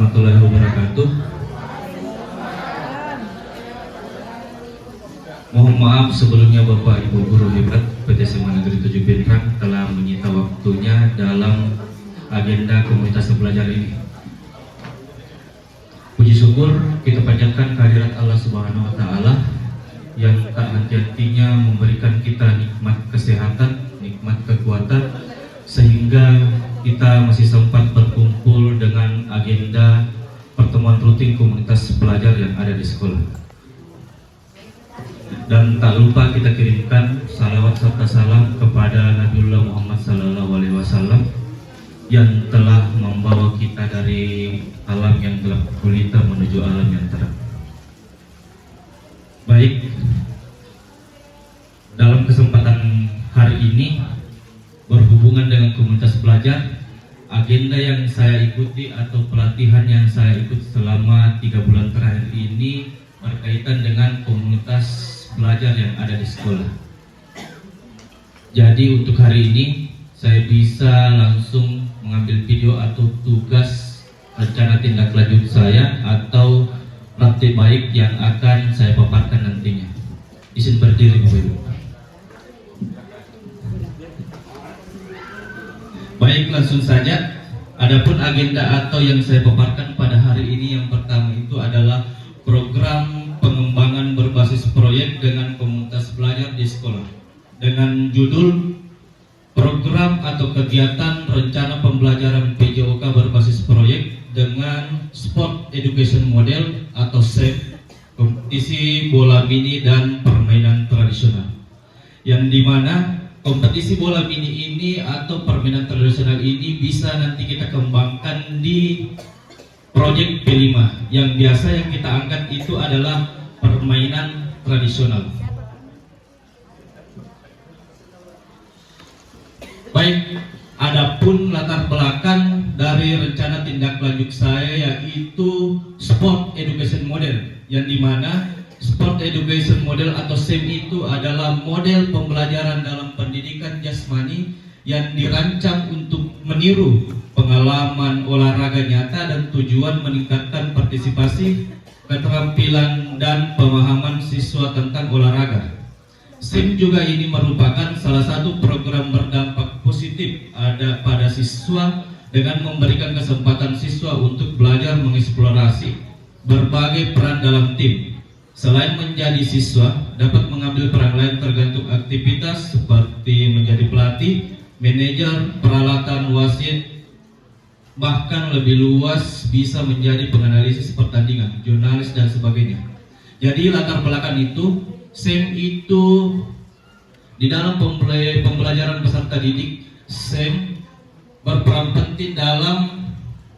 warahmatullahi wabarakatuh. Mohon maaf sebelumnya Bapak Ibu Guru Hebat PT SMA Negeri 7 Pinrang telah menyita waktunya dalam agenda komunitas belajar ini. Puji syukur kita panjatkan kehadirat Allah Subhanahu wa Ta'ala yang tak henti-hentinya memberikan kita nikmat kesehatan, nikmat kekuatan, sehingga kita masih sempat berkumpul dengan agenda pertemuan rutin komunitas pelajar yang ada di sekolah. Dan tak lupa kita kirimkan salawat serta salam kepada Nabiullah Muhammad SAW yang telah membawa kita dari alam yang gelap gulita menuju alam yang terang. Baik, dalam kesempatan hari ini berhubungan dengan komunitas belajar, agenda yang saya ikuti atau pelatihan yang saya ikut selama 3 bulan terakhir ini berkaitan dengan komunitas belajar yang ada di sekolah. Jadi untuk hari ini saya bisa langsung mengambil video atau tugas rencana tindak lanjut saya atau praktik baik yang akan saya paparkan nantinya. Izin berdiri Bapak Ibu. Baik, langsung saja. Adapun agenda atau yang saya paparkan pada hari ini, yang pertama itu adalah program pengembangan berbasis proyek dengan komunitas belajar di sekolah, dengan judul program atau kegiatan rencana pembelajaran PJOK berbasis proyek dengan Sport Education Model atau SEM, kompetisi bola mini dan permainan tradisional, yang dimana kompetisi bola mini ini atau permainan tradisional ini bisa nanti kita kembangkan di proyek P5, yang biasa yang kita angkat itu adalah permainan tradisional. Baik, adapun latar belakang dari rencana tindak lanjut saya yaitu Sport Education Model, yang dimana Sport Education Model atau SEM itu adalah model pembelajaran dalam pendidikan jasmani yang dirancang untuk meniru pengalaman olahraga nyata dan tujuan meningkatkan partisipasi, keterampilan, dan pemahaman siswa tentang olahraga. SEM juga ini merupakan salah satu program berdampak positif ada pada siswa dengan memberikan kesempatan siswa untuk belajar mengeksplorasi berbagai peran dalam tim. Selain menjadi siswa, dapat mengambil peran lain tergantung aktivitas seperti menjadi pelatih, manajer, peralatan, wasit, bahkan lebih luas bisa menjadi penganalisis pertandingan, jurnalis, dan sebagainya. Jadi latar belakang itu, SEM itu di dalam pembelajaran peserta didik, SEM berperan penting dalam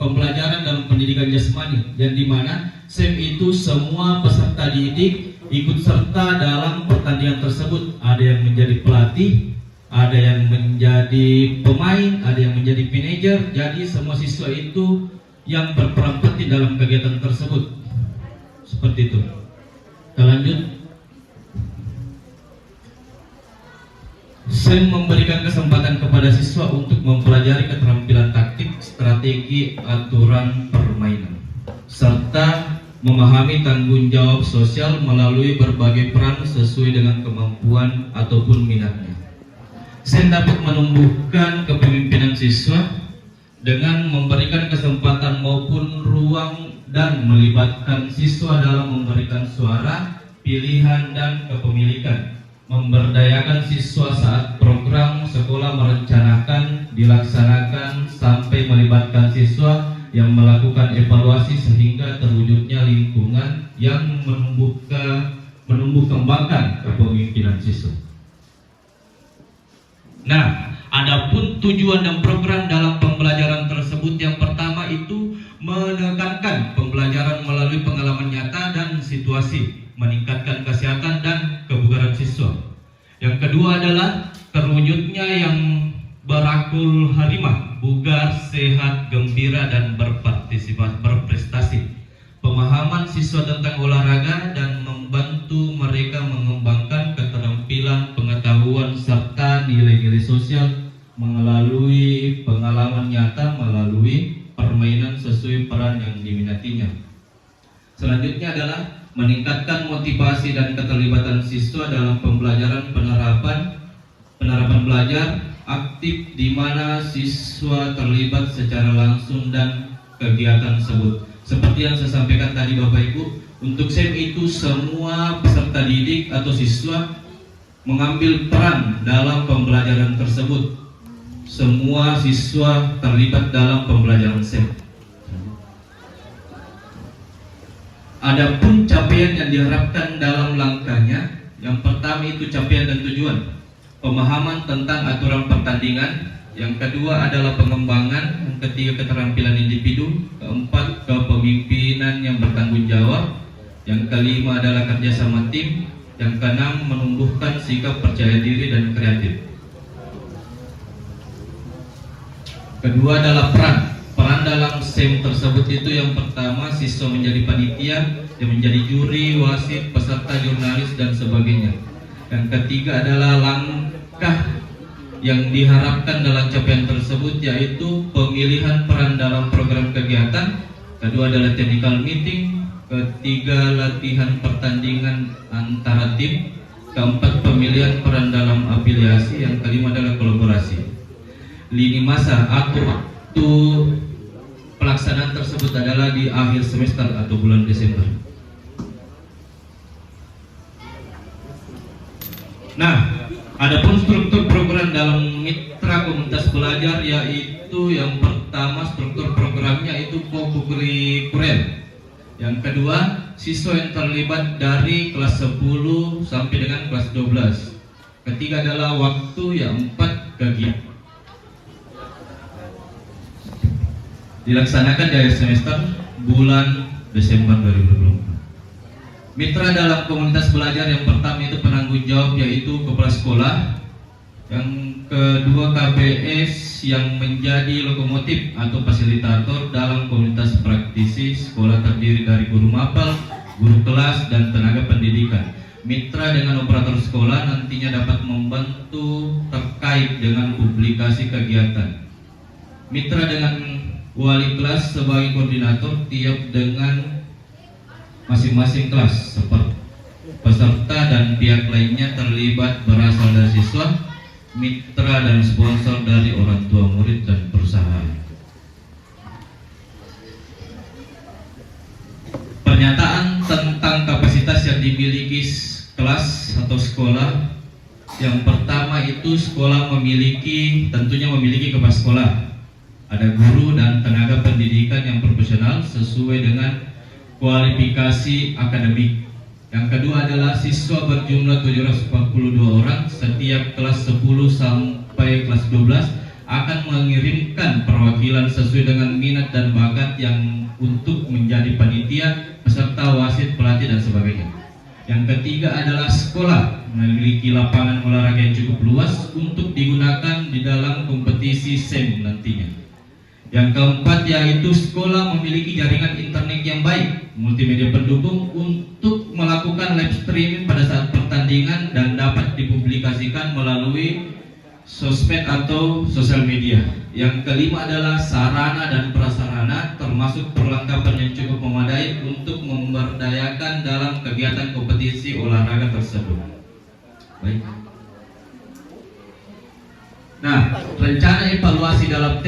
pembelajaran dalam pendidikan jasmani, yang dimana SEM itu semua peserta didik ikut serta dalam pertandingan tersebut. Ada yang menjadi pelatih, ada yang menjadi pemain, ada yang menjadi manajer. Jadi semua siswa itu yang berperan penting dalam kegiatan tersebut. Seperti itu. Kita lanjut. SEM memberikan kesempatan kepada siswa untuk mempelajari keterampilan taktik, strategi, aturan permainan, serta memahami tanggung jawab sosial melalui berbagai peran sesuai dengan kemampuan ataupun minatnya. SEM dapat menumbuhkan kepemimpinan siswa dengan memberikan kesempatan maupun ruang dan melibatkan siswa dalam memberikan suara, pilihan, dan kepemilikan, memberdayakan siswa saat program sekolah merencanakan, dilaksanakan, sampai melibatkan siswa yang melakukan evaluasi sehingga terwujudnya lingkungan yang menumbuh kembangkan kepemimpinan siswa. Nah, adapun tujuan dan program dalam pembelajaran tersebut, yang pertama itu menekankan pembelajaran melalui pengalaman nyata dan situasi, meningkatkan kesehatan dan kebugaran siswa. Yang kedua adalah terwujudnya yang berakul harimah, bugar, sehat, gembira, dan berprestasi. Pemahaman siswa tentang olahraga dan membantu mereka mengembangkan keterampilan, pengetahuan, serta nilai-nilai sosial melalui pengalaman nyata, melalui permainan sesuai peran yang yang diminatinya. Selanjutnya adalah meningkatkan motivasi dan keterlibatan siswa dalam pembelajaran penerapan belajar aktif di mana siswa terlibat secara langsung dan kegiatan tersebut. Seperti yang saya sampaikan tadi Bapak Ibu, untuk SEM itu semua peserta didik atau siswa mengambil peran dalam pembelajaran tersebut. Semua siswa terlibat dalam pembelajaran SEM. Adapun capaian yang diharapkan dalam langkahnya, yang pertama itu capaian dan tujuan, pemahaman tentang aturan pertandingan, yang kedua adalah pengembangan, yang ketiga keterampilan individu, keempat kepemimpinan yang bertanggung jawab, yang kelima adalah kerjasama tim, yang keenam menumbuhkan sikap percaya diri dan kreatif. Kedua adalah peran dalam SEM tersebut itu yang pertama siswa menjadi panitia, yang menjadi juri, wasit, peserta, jurnalis dan sebagainya. Yang ketiga adalah langkah yang diharapkan dalam capaian tersebut yaitu pemilihan peran dalam program kegiatan. Kedua adalah technical meeting, ketiga latihan pertandingan antara tim, keempat pemilihan peran dalam afiliasi, yang kelima adalah kolaborasi. Lini masa atau waktu pelaksanaan tersebut adalah di akhir semester atau bulan Desember. Nah, adapun struktur program dalam mitra komunitas belajar yaitu yang pertama struktur programnya itu co-kurikuler. Yang kedua, siswa yang terlibat dari kelas 10 sampai dengan kelas 12. Ketiga adalah waktu, yang empat kegiatan. Dilaksanakan di akhir semester bulan Desember 2024. Mitra dalam komunitas belajar yang pertama itu penanggung jawab yaitu kepala sekolah, yang kedua KBS yang menjadi lokomotif atau fasilitator dalam komunitas praktisi sekolah terdiri dari guru mapel, guru kelas dan tenaga pendidikan. Mitra dengan operator sekolah nantinya dapat membantu terkait dengan publikasi kegiatan. Mitra dengan wali kelas sebagai koordinator tiap dengan masing-masing kelas, seperti peserta dan pihak lainnya terlibat berasal dari siswa, mitra dan sponsor dari orang tua murid dan perusahaan. Pernyataan tentang kapasitas yang dimiliki kelas atau sekolah. Yang pertama itu sekolah tentunya memiliki kepala sekolah. Ada guru dan tenaga pendidikan yang profesional sesuai dengan kualifikasi akademik. Yang kedua adalah siswa berjumlah 742 orang. Setiap kelas 10 sampai kelas 12 akan mengirimkan perwakilan sesuai dengan minat dan bakat yang untuk menjadi panitia, peserta, wasit, pelatih dan sebagainya. Yang ketiga adalah sekolah memiliki lapangan olahraga yang cukup luas untuk digunakan di dalam kompetisi SEM nantinya. Yang keempat yaitu sekolah memiliki jaringan internet yang baik, multimedia pendukung untuk melakukan live streaming pada saat pertandingan dan dapat dipublikasikan melalui sosmed atau sosial media. Yang kelima adalah sarana dan prasarana termasuk perlengkapan yang cukup memadai untuk memberdayakan dalam kegiatan kompetisi olahraga tersebut. Baik. Nah, rencana evaluasi dalam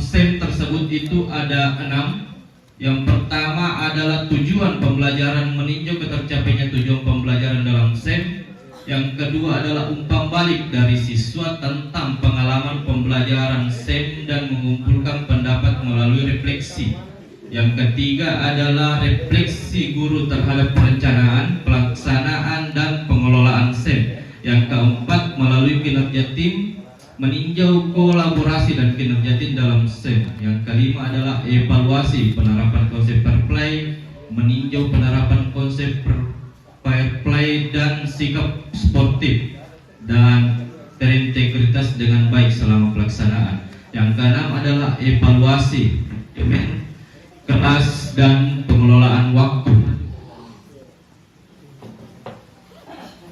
SEM tersebut itu ada 6. Yang pertama adalah tujuan pembelajaran, meninjau ketercapainya tujuan pembelajaran dalam SEM. Yang kedua adalah umpan balik dari siswa tentang pengalaman pembelajaran SEM dan mengumpulkan pendapat melalui refleksi. Yang ketiga adalah refleksi guru terhadap perencanaan, pelaksanaan dan pengelolaan SEM. Yang keempat melalui kinerja tim, meninjau kolaborasi dan kinerja tim dalam SEM. Yang kelima adalah evaluasi penerapan konsep fair play, meninjau penerapan konsep fair play dan sikap sportif dan terintegritas dengan baik selama pelaksanaan. Yang keenam adalah evaluasi kelas dan pengelolaan waktu.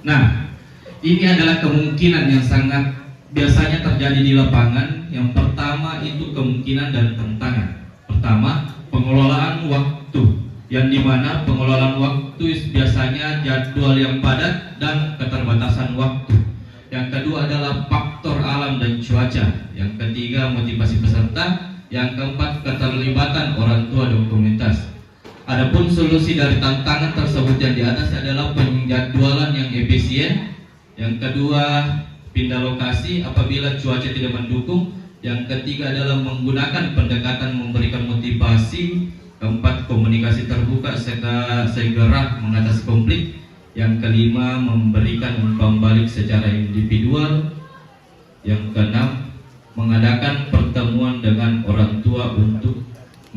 Nah, ini adalah kemungkinan yang sangat biasanya terjadi di lapangan. Yang pertama itu kemungkinan dan tantangan. Pertama, pengelolaan waktu, yang dimana pengelolaan waktu biasanya jadwal yang padat dan keterbatasan waktu. Yang kedua adalah faktor alam dan cuaca. Yang ketiga motivasi peserta. Yang keempat keterlibatan orang tua dan komunitas. Adapun solusi dari tantangan tersebut yang di atas adalah penjadwalan yang efisien. Yang kedua, pindah lokasi apabila cuaca tidak mendukung. Yang ketiga adalah menggunakan pendekatan memberikan motivasi. Keempat, komunikasi terbuka segera mengatasi konflik. Yang kelima, memberikan umpan balik secara individual. Yang keenam, mengadakan pertemuan dengan orang tua untuk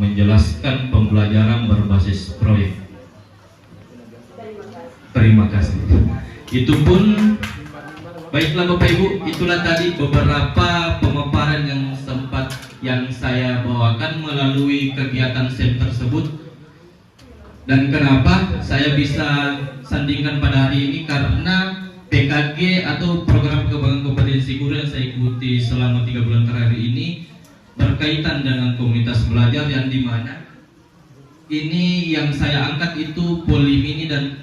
menjelaskan pembelajaran berbasis proyek. Terima kasih. Itu pun baiklah Bapak Ibu, itulah tadi beberapa pemaparan yang saya bawakan melalui kegiatan SEM tersebut. Dan kenapa saya bisa sandingkan pada hari ini, karena PKG atau program pengembangan kompetensi guru yang saya ikuti selama 3 bulan terakhir ini berkaitan dengan komunitas belajar, yang dimana ini yang saya angkat itu polimini dan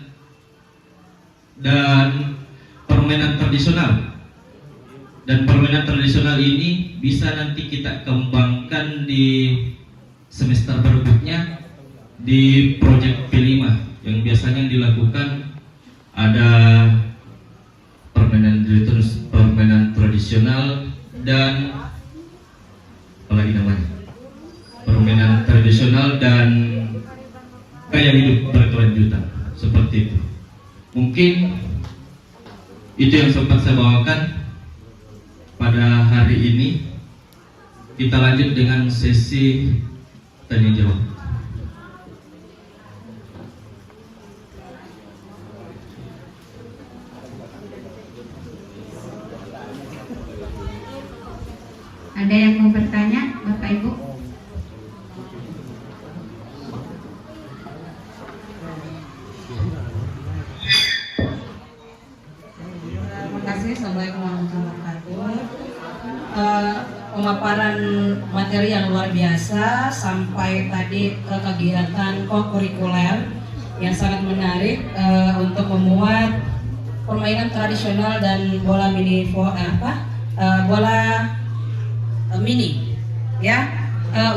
permainan tradisional. Dan permainan tradisional ini bisa nanti kita kembangkan di semester berikutnya di proyek P5 yang biasanya dilakukan ada permainan tradisional dan apalagi namanya permainan tradisional dan gaya hidup berkelanjutan, seperti itu. Mungkin itu yang sempat saya bawakan pada hari ini. Kita lanjut dengan sesi tanya jawab. Ada yang mau bertanya, Bapak Ibu? Terima kasih. Assalamualaikum warahmatullahi wabarakatuh. Pemaparan materi yang luar biasa sampai tadi ke kegiatan kokurikuler yang sangat menarik untuk memuat permainan tradisional dan bola mini mini ya,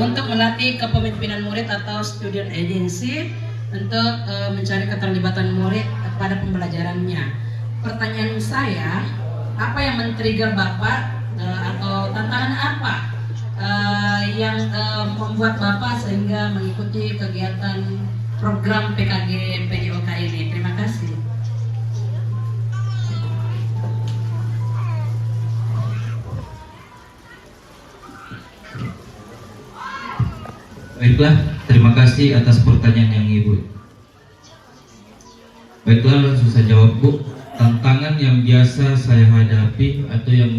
untuk melatih kepemimpinan murid atau student agency untuk mencari keterlibatan murid pada pembelajarannya. Pertanyaan saya, apa yang men-trigger Bapak atau tantangan apa yang membuat Bapak sehingga mengikuti kegiatan program PKG PJOK ini? Terima kasih. Baiklah, terima kasih atas pertanyaan yang Ibu. Baiklah, langsung saya jawab Bu. Tantangan yang biasa saya hadapi atau yang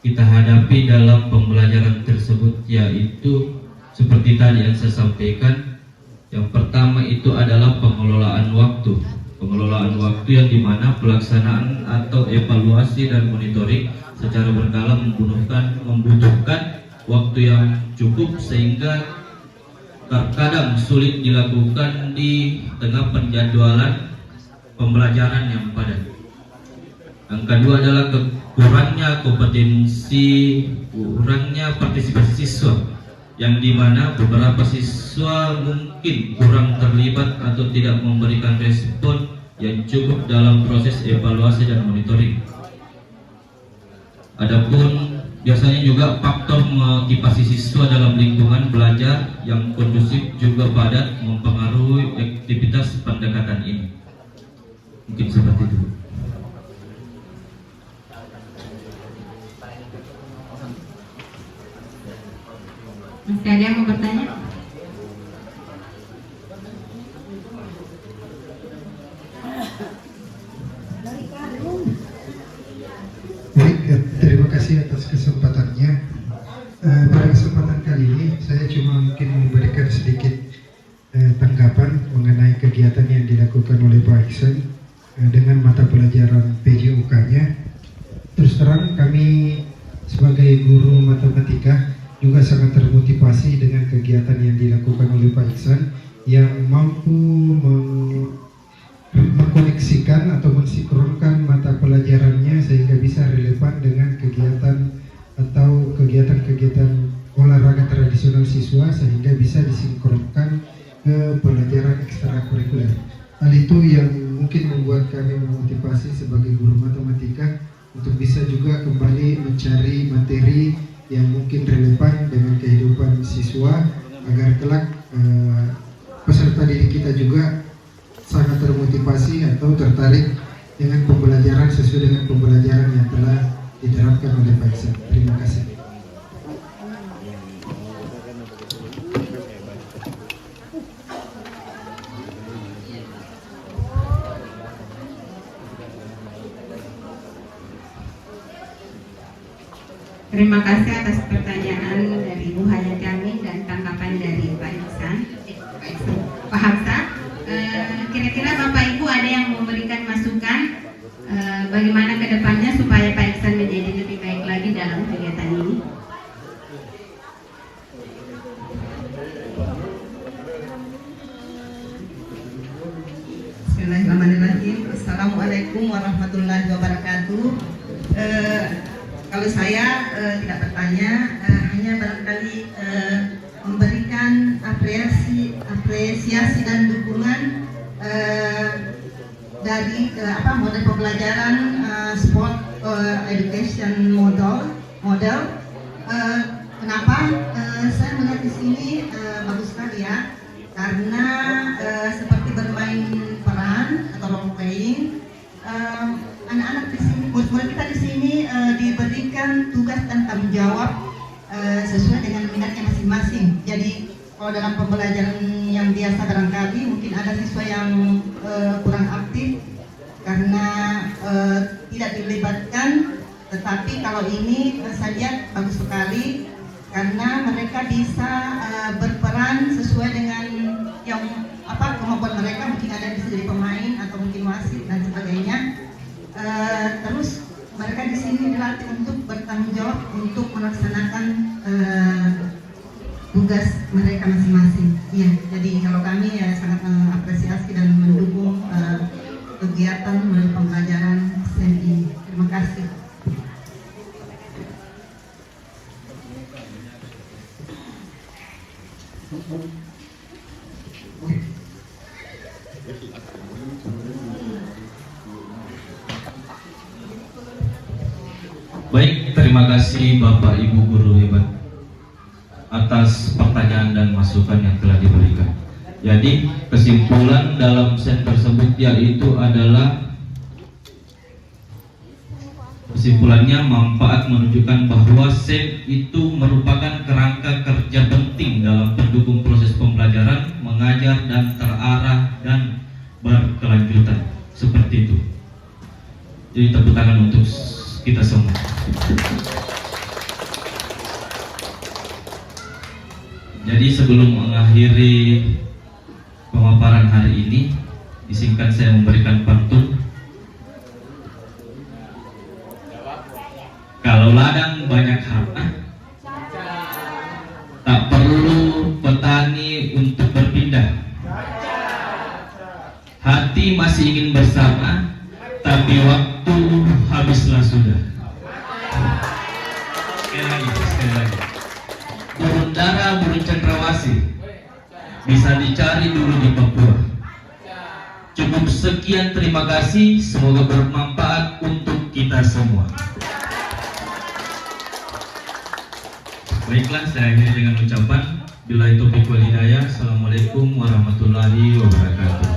kita hadapi dalam pembelajaran tersebut yaitu seperti tadi yang saya sampaikan. Yang pertama itu adalah pengelolaan waktu. Pengelolaan waktu yang dimana pelaksanaan atau evaluasi dan monitoring secara berkala membutuhkan waktu yang cukup sehingga terkadang sulit dilakukan di tengah penjadwalan pembelajaran yang padat. Yang kedua adalah kurangnya kompetensi, kurangnya partisipasi siswa, yang dimana beberapa siswa mungkin kurang terlibat atau tidak memberikan respon yang cukup dalam proses evaluasi dan monitoring. Adapun biasanya juga faktor motivasi siswa dalam lingkungan belajar yang kondusif juga padat mempengaruhi aktivitas pendekatan ini. Mungkin seperti itu. Masih ada yang mau bertanya? Baik, terima kasih atas kesempatannya. Pada kesempatan kali ini saya cuma mungkin memberikan sedikit tanggapan mengenai kegiatan yang dilakukan oleh Pak Iksan dengan mata pelajaran PJOK-nya. Terus terang kami sebagai guru matematika juga sangat termotivasi dengan kegiatan yang dilakukan oleh Pak Iksan yang mampu mengkoneksikan atau mensinkronkan mata pelajarannya sehingga bisa relevan dengan kegiatan atau kegiatan-kegiatan olahraga tradisional siswa sehingga bisa disinkronkan ke pelajaran ekstrakurikuler. Hal itu yang mungkin membuat kami memotivasi sebagai guru matematika untuk bisa juga kembali mencari materi yang mungkin relevan dengan kehidupan siswa agar kelak peserta didik kita juga sangat termotivasi atau tertarik dengan pembelajaran sesuai dengan pembelajaran yang telah diterapkan oleh Pak Iksan. Terima kasih. Terima kasih atas pertanyaan dari Ibu Hayati Amin dan tanggapan dari Pak Iksan. Pak Hamzah, kira-kira Bapak Ibu ada yang memberikan masukan bagaimana ke depannya supaya Pak Iksan menjadi lebih baik lagi dalam kegiatan ini? Bismillahirrahmanirrahim. Assalamualaikum warahmatullahi wabarakatuh. Kalau saya tidak bertanya, hanya barangkali memberikan apresiasi dan dukungan dari model pembelajaran sport education model. Kenapa saya melihat di sini bagus sekali ya, karena seperti bermain peran atau role playing. Anak-anak di sini, murid-murid kita di sini diberikan tugas dan tanggung jawab sesuai dengan minatnya masing-masing. Jadi kalau dalam pembelajaran yang biasa barangkali mungkin ada siswa yang kurang aktif karena tidak dilibatkan, tetapi kalau ini saya lihat bagus sekali karena mereka bisa berperan sesuai dengan yang kemampuan mereka, mungkin ada yang bisa jadi pemain atau mungkin wasit dan sebagainya. Terus mereka di sini dilatih untuk bertanggung jawab untuk melaksanakan tugas mereka masing-masing. Iya, jadi kalau kami ya sangat mengapresiasi dan mendukung kegiatan melalui pembelajaran STEM ini. Terima kasih. Baik, terima kasih Bapak Ibu guru hebat atas pertanyaan dan masukan yang telah diberikan. Jadi kesimpulan dalam set tersebut yaitu adalah kesimpulannya manfaat menunjukkan bahwa set itu merupakan kerangka kerja penting dalam pendukung proses pembelajaran, mengajar dan terarah dan berkelanjutan seperti itu. Jadi tepuk tangan untuk kita semua. Jadi sebelum mengakhiri pemaparan hari ini, disingkat saya memberikan pantun. Kalau ladang banyak harta, tak perlu petani untuk berpindah. Hati masih ingin bersama, tapi waktu habislah sudah. Sekali lagi. Burung dara, burung cendrawasih bisa dicari dulu di Papua. Cukup sekian, terima kasih. Semoga bermanfaat untuk kita semua. Baiklah, saya akhiri dengan ucapan billahi taufiq wal hidayah. Assalamualaikum warahmatullahi wabarakatuh.